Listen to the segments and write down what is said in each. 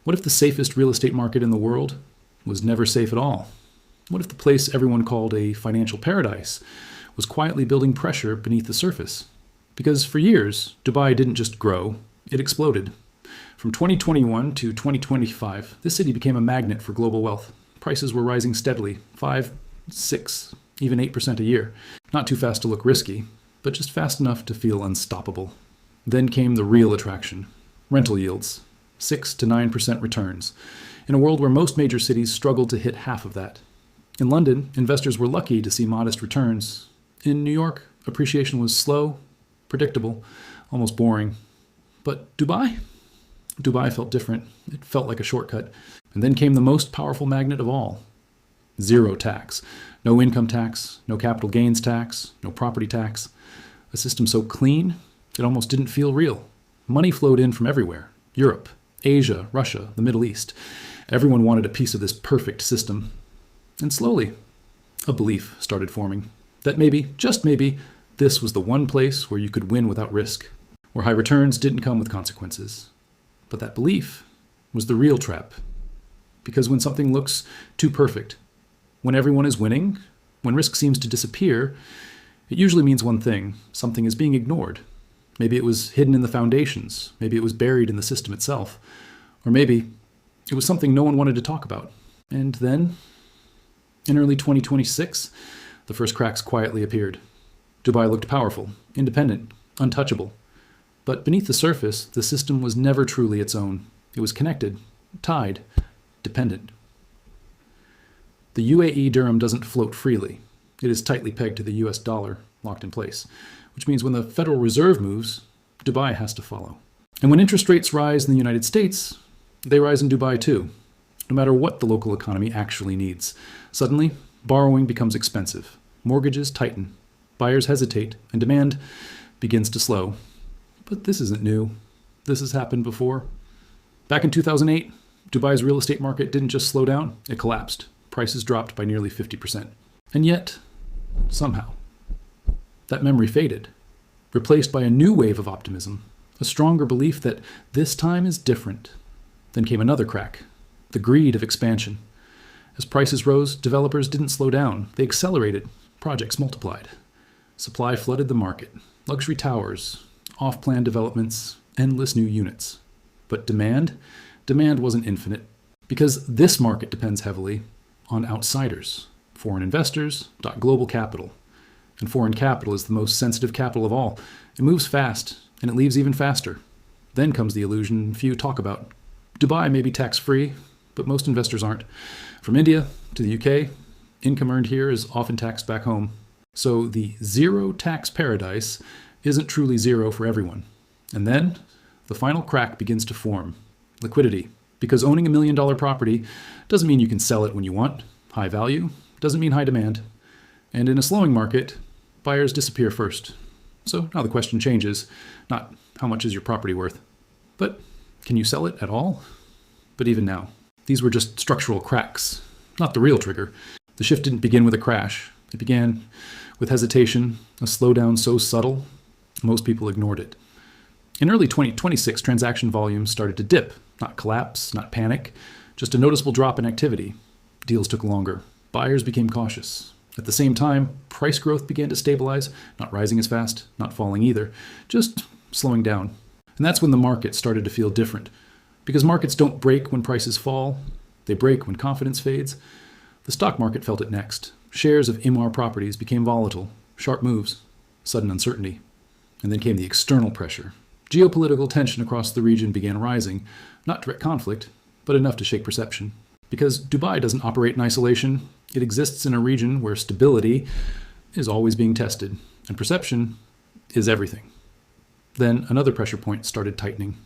What if the safest real estate market in the world was never safe at all? What if the place everyone called a financial paradise was quietly building pressure beneath the surface? Because for years, Dubai didn't just grow, it exploded. From 2021 to 2025, this city became a magnet for global wealth. Prices were rising steadily, 5, 6, even 8% a year. Not too fast to look risky, but just fast enough to feel unstoppable. Then came the real attraction, rental yields, 6 to 9% returns, in a world where most major cities struggled to hit half of that. In London, investors were lucky to see modest returns. In New York, appreciation was slow, predictable, almost boring. But Dubai? Dubai felt different. It felt like a shortcut. And then came the most powerful magnet of all. Zero tax. No income tax, no capital gains tax, no property tax. A system so clean, it almost didn't feel real. Money flowed in from everywhere. Europe, Asia, Russia, the Middle East. Everyone wanted a piece of this perfect system. And slowly, a belief started forming that maybe, just maybe, this was the one place where you could win without risk, where high returns didn't come with consequences. But that belief was the real trap. Because when something looks too perfect, when everyone is winning, when risk seems to disappear, it usually means one thing: something is being ignored. Maybe it was hidden in the foundations, maybe it was buried in the system itself, or maybe it was something no one wanted to talk about. And then, in early 2026, the first cracks quietly appeared. Dubai looked powerful, independent, untouchable. But beneath the surface, the system was never truly its own. It was connected, tied, dependent. The UAE dirham doesn't float freely. It is tightly pegged to the US dollar, locked in place, which means when the Federal Reserve moves, Dubai has to follow. And when interest rates rise in the United States, they rise in Dubai too, no matter what the local economy actually needs. Suddenly, borrowing becomes expensive. Mortgages tighten. Buyers hesitate, and demand begins to slow. But this isn't new. This has happened before. Back in 2008, Dubai's real estate market didn't just slow down, it collapsed. Prices dropped by nearly 50%. And yet, somehow, that memory faded, replaced by a new wave of optimism, a stronger belief that this time is different. Then came another crack, the greed of expansion. As prices rose, developers didn't slow down. They accelerated. Projects multiplied. Supply flooded the market. Luxury towers, off-plan developments, endless new units. But demand wasn't infinite, because this market depends heavily on outsiders, foreign investors, global capital. And foreign capital is the most sensitive capital of all. It moves fast, and it leaves even faster. Then comes the illusion few talk about. Dubai may be tax-free, but most investors aren't. From India to the UK, income earned here is often taxed back home. So the zero tax paradise isn't truly zero for everyone. And then the final crack begins to form. Liquidity. Because owning $1 million property doesn't mean you can sell it when you want. High value doesn't mean high demand. And in a slowing market, buyers disappear first. So now the question changes, not how much is your property worth, but can you sell it at all? But even now, these were just structural cracks, not the real trigger. The shift didn't begin with a crash. It began with hesitation, a slowdown so subtle, most people ignored it. In early 2026, transaction volumes started to dip, not collapse, not panic, just a noticeable drop in activity. Deals took longer. Buyers became cautious. At the same time, price growth began to stabilize, not rising as fast, not falling either, just slowing down. And that's when the market started to feel different. Because markets don't break when prices fall, they break when confidence fades. The stock market felt it next. Shares of IMAR properties became volatile, sharp moves, sudden uncertainty. And then came the external pressure. Geopolitical tension across the region began rising, not direct conflict, but enough to shake perception. Because Dubai doesn't operate in isolation, it exists in a region where stability is always being tested, and perception is everything. Then another pressure point started tightening.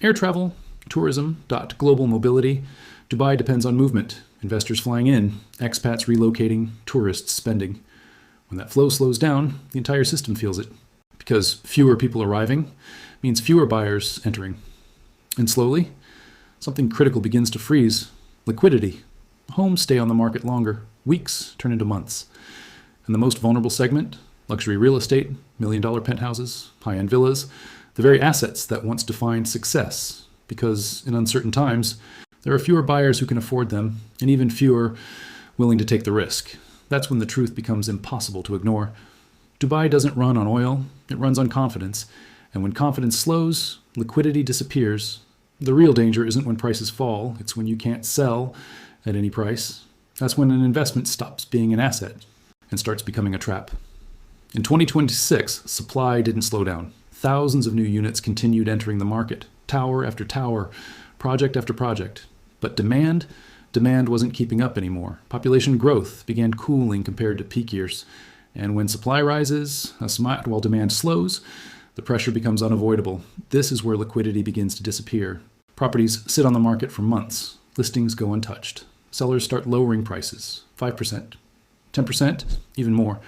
Air travel, tourism, global mobility. Dubai depends on movement, investors flying in, expats relocating, tourists spending. When that flow slows down, the entire system feels it. Because fewer people arriving means fewer buyers entering. And slowly, something critical begins to freeze. Liquidity. Homes stay on the market longer. Weeks turn into months. And the most vulnerable segment, luxury real estate, $1 million penthouses, high-end villas, the very assets that once defined success because in uncertain times, there are fewer buyers who can afford them, and even fewer willing to take the risk. That's when the truth becomes impossible to ignore. Dubai doesn't run on oil, it runs on confidence. And when confidence slows, liquidity disappears. The real danger isn't when prices fall, it's when you can't sell at any price. That's when an investment stops being an asset and starts becoming a trap. In 2026, supply didn't slow down. Thousands of new units continued entering the market, tower after tower, project after project. But demand wasn't keeping up anymore. Population growth began cooling compared to peak years. And when supply rises, while demand slows, the pressure becomes unavoidable. This is where liquidity begins to disappear. Properties sit on the market for months. Listings go untouched. Sellers start lowering prices, 5%, 10%, even more.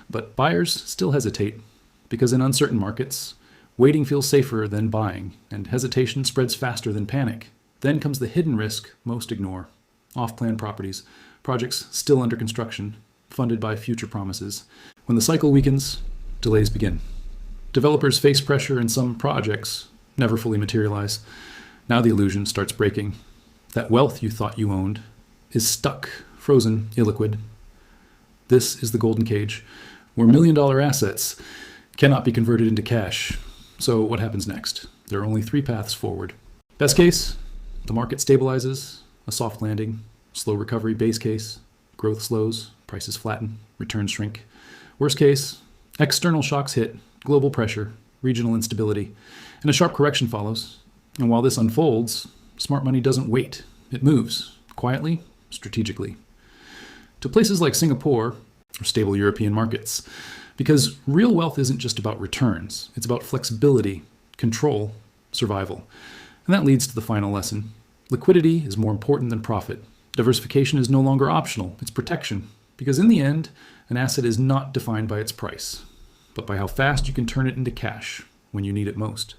But buyers still hesitate, because in uncertain markets, waiting feels safer than buying, and hesitation spreads faster than panic. Then comes the hidden risk most ignore. Off-plan properties, projects still under construction, funded by future promises. When the cycle weakens, delays begin. Developers face pressure and some projects never fully materialize. Now the illusion starts breaking. That wealth you thought you owned is stuck, frozen, illiquid. This is the golden cage, where million-dollar assets cannot be converted into cash. So what happens next? There are only three paths forward. Best case, the market stabilizes, a soft landing, slow recovery. Base case, growth slows, prices flatten, returns shrink. Worst case, external shocks hit, global pressure, regional instability, and a sharp correction follows. And while this unfolds, smart money doesn't wait. It moves, quietly, strategically, to places like Singapore or stable European markets. Because real wealth isn't just about returns. It's about flexibility, control, survival. And that leads to the final lesson. Liquidity is more important than profit. Diversification is no longer optional. It's protection. Because in the end, an asset is not defined by its price, but by how fast you can turn it into cash when you need it most.